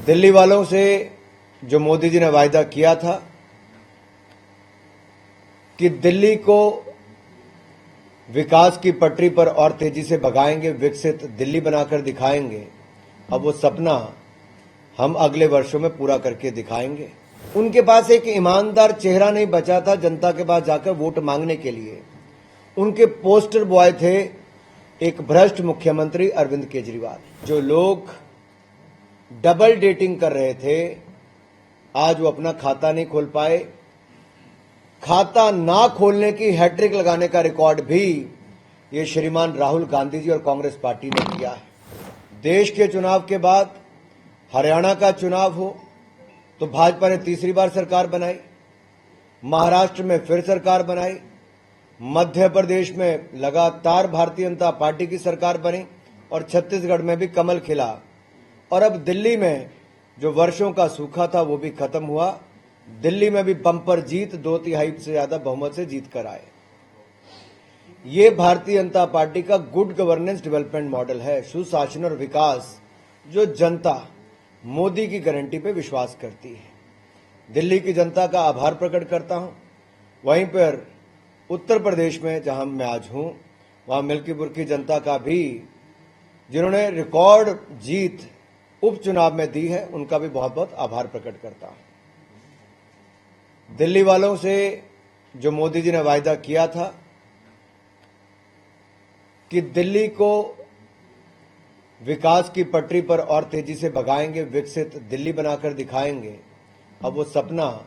दिल्ली वालों से जो मोदी जी ने वायदा किया था कि दिल्ली को विकास की पटरी पर और तेजी से भगाएंगे, विकसित दिल्ली बनाकर दिखाएंगे, अब वो सपना हम अगले वर्षों में पूरा करके दिखाएंगे। उनके पास एक ईमानदार चेहरा नहीं बचा था जनता के पास जाकर वोट मांगने के लिए। उनके पोस्टर बॉय थे एक भ्रष्ट मुख्यमंत्री अरविंद केजरीवाल। जो लोग डबल डेटिंग कर रहे थे, आज वो अपना खाता नहीं खोल पाए। खाता ना खोलने की हैट्रिक लगाने का रिकॉर्ड भी ये श्रीमान राहुल गांधी जी और कांग्रेस पार्टी ने किया है। देश के चुनाव के बाद हरियाणा का चुनाव हो तो भाजपा ने तीसरी बार सरकार बनाई, महाराष्ट्र में फिर सरकार बनाई, मध्य प्रदेश में लगातार भारतीय जनता पार्टी की सरकार बनी और छत्तीसगढ़ में भी कमल खिला, और अब दिल्ली में जो वर्षों का सूखा था वो भी खत्म हुआ। दिल्ली में भी बम्पर जीत, 2/3 से ज्यादा बहुमत से जीत कर आए। ये भारतीय जनता पार्टी का गुड गवर्नेंस डेवलपमेंट मॉडल है, सुशासन और विकास, जो जनता मोदी की गारंटी पे विश्वास करती है। दिल्ली की जनता का आभार प्रकट करता हूं। वहीं पर उत्तर प्रदेश में जहां मैं आज हूं, वहां मिल्कीपुर की जनता का भी, जिन्होंने रिकॉर्ड जीत उपचुनाव में दी है, उनका भी बहुत बहुत आभार प्रकट करता हूं। दिल्ली वालों से जो मोदी जी ने वायदा किया था कि दिल्ली को विकास की पटरी पर और तेजी से भगाएंगे, विकसित दिल्ली बनाकर दिखाएंगे, अब वो सपना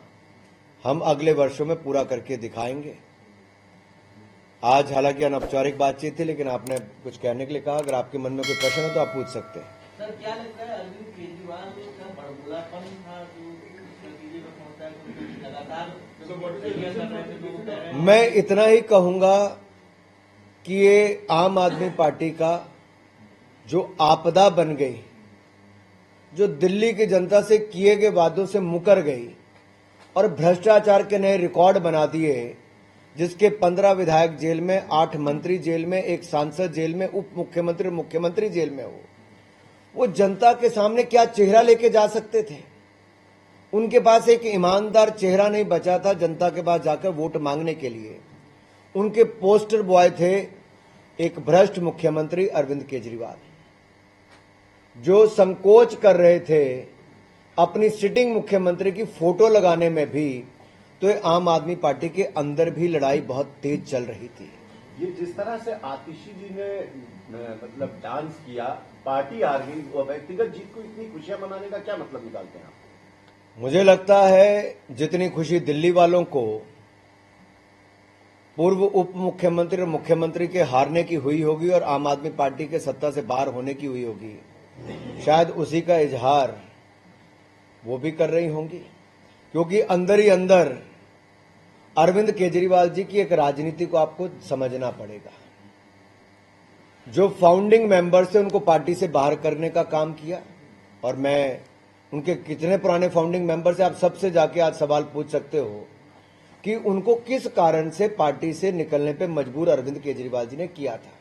हम अगले वर्षों में पूरा करके दिखाएंगे। आज हालांकि अनौपचारिक बातचीत थी, लेकिन आपने कुछ कहने के लिए कहा। अगर आपके मन में कोई प्रश्न हो तो आप पूछ सकते हैं। सर, क्या लगता है अरविंद केजरीवाल का बड़बोलापन था जो नतीजे में पहुंचा है, लगातार मैं इतना ही कहूंगा कि ये आम आदमी पार्टी का जो आपदा बन गई, जो दिल्ली की जनता से किए गए वादों से मुकर गई और भ्रष्टाचार के नए रिकॉर्ड बना दिए, जिसके 15 विधायक जेल में, 8 मंत्री जेल में, 1 सांसद जेल में, उप मुख्यमंत्री और मुख्यमंत्री जेल में हो, वो जनता के सामने क्या चेहरा लेके जा सकते थे? उनके पास एक ईमानदार चेहरा नहीं बचा था जनता के पास जाकर वोट मांगने के लिए। उनके पोस्टर बॉय थे एक भ्रष्ट मुख्यमंत्री अरविंद केजरीवाल, जो संकोच कर रहे थे अपनी सिटिंग मुख्यमंत्री की फोटो लगाने में भी। तो ये आम आदमी पार्टी के अंदर भी लड़ाई बहुत तेज चल रही थी। ये जिस तरह से आतिशी जी ने मतलब डांस किया, पार्टी हार गई, वो व्यक्तिगत जीत को इतनी खुशियां मनाने का क्या मतलब निकालते हैं आप? मुझे लगता है जितनी खुशी दिल्ली वालों को पूर्व उप मुख्यमंत्री और मुख्यमंत्री के हारने की हुई होगी और आम आदमी पार्टी के सत्ता से बाहर होने की हुई होगी, शायद उसी का इजहार वो भी कर रही होंगी। क्योंकि अंदर ही अंदर अरविंद केजरीवाल जी की एक राजनीति को आपको समझना पड़ेगा। जो फाउंडिंग मेंबर से उनको पार्टी से बाहर करने का काम किया, और मैं उनके कितने पुराने फाउंडिंग मेंबर से आप सबसे जाके आज सवाल पूछ सकते हो कि उनको किस कारण से पार्टी से निकलने पे मजबूर अरविंद केजरीवाल जी ने किया था।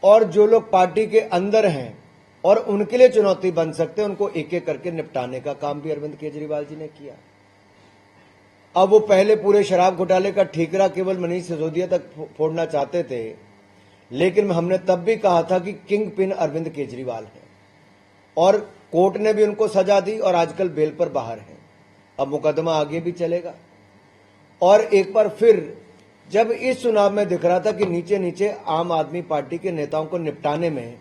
और जो लोग पार्टी के अंदर हैं और उनके लिए चुनौती बन सकते हैं, उनको एक एक करके निपटाने का काम भी अरविंद केजरीवाल जी ने किया। अब वो पहले पूरे शराब घोटाले का ठीकरा केवल मनीष सिसोदिया तक फोड़ना चाहते थे, लेकिन हमने तब भी कहा था कि किंग पिन अरविंद केजरीवाल है, और कोर्ट ने भी उनको सजा दी और आजकल बेल पर बाहर हैं। अब मुकदमा आगे भी चलेगा। और एक बार फिर जब इस चुनाव में दिख रहा था कि नीचे नीचे आम आदमी पार्टी के नेताओं को निपटाने में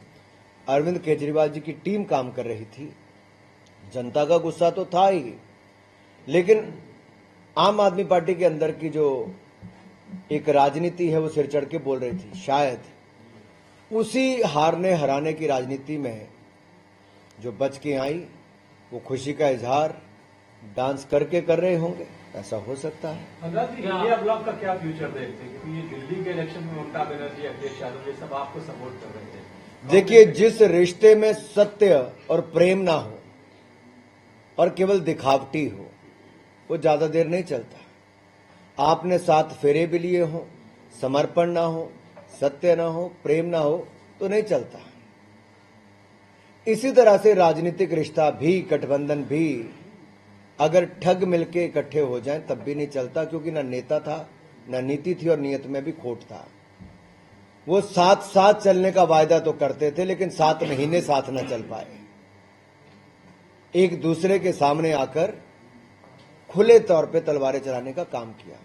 अरविंद केजरीवाल जी की टीम काम कर रही थी, जनता का गुस्सा तो था ही, लेकिन आम आदमी पार्टी के अंदर की जो एक राजनीति है वो सिर चढ़ के बोल रही थी। शायद उसी हारने हराने की राजनीति में जो बच के आई, वो खुशी का इजहार डांस करके कर रहे होंगे, ऐसा हो सकता है। इंडिया ब्लॉक का क्या फ्यूचर देखते हैं? क्योंकि ये दिल्ली के इलेक्शन में ममता बनर्जी, अखिलेश यादव ये सब आपको सपोर्ट कर रहे थे। देखिए, जिस रिश्ते में सत्य और प्रेम ना हो और केवल दिखावटी हो, वो ज्यादा देर नहीं चलता। आपने 7 फेरे भी लिए हो, समर्पण ना हो, सत्य ना हो, प्रेम ना हो, तो नहीं चलता। इसी तरह से राजनीतिक रिश्ता भी, गठबंधन भी अगर ठग मिलके इकट्ठे हो जाएं तब भी नहीं चलता, क्योंकि ना नेता था, ना नीति थी और नियत में भी खोट था। वो साथ साथ चलने का वायदा तो करते थे, लेकिन 7 महीने साथ न चल पाए। एक दूसरे के सामने आकर खुले तौर पे तलवारें चलाने का काम किया।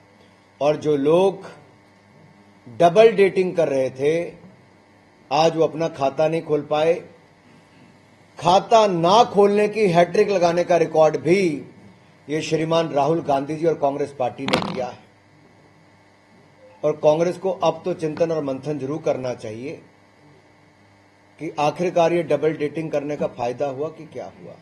और जो लोग डबल डेटिंग कर रहे थे, आज वो अपना खाता नहीं खोल पाए। खाता ना खोलने की हैट्रिक लगाने का रिकॉर्ड भी ये श्रीमान राहुल गांधी जी और कांग्रेस पार्टी ने किया है। और कांग्रेस को अब तो चिंतन और मंथन जरूर करना चाहिए कि आखिरकार ये डबल डेटिंग करने का फायदा हुआ कि क्या हुआ।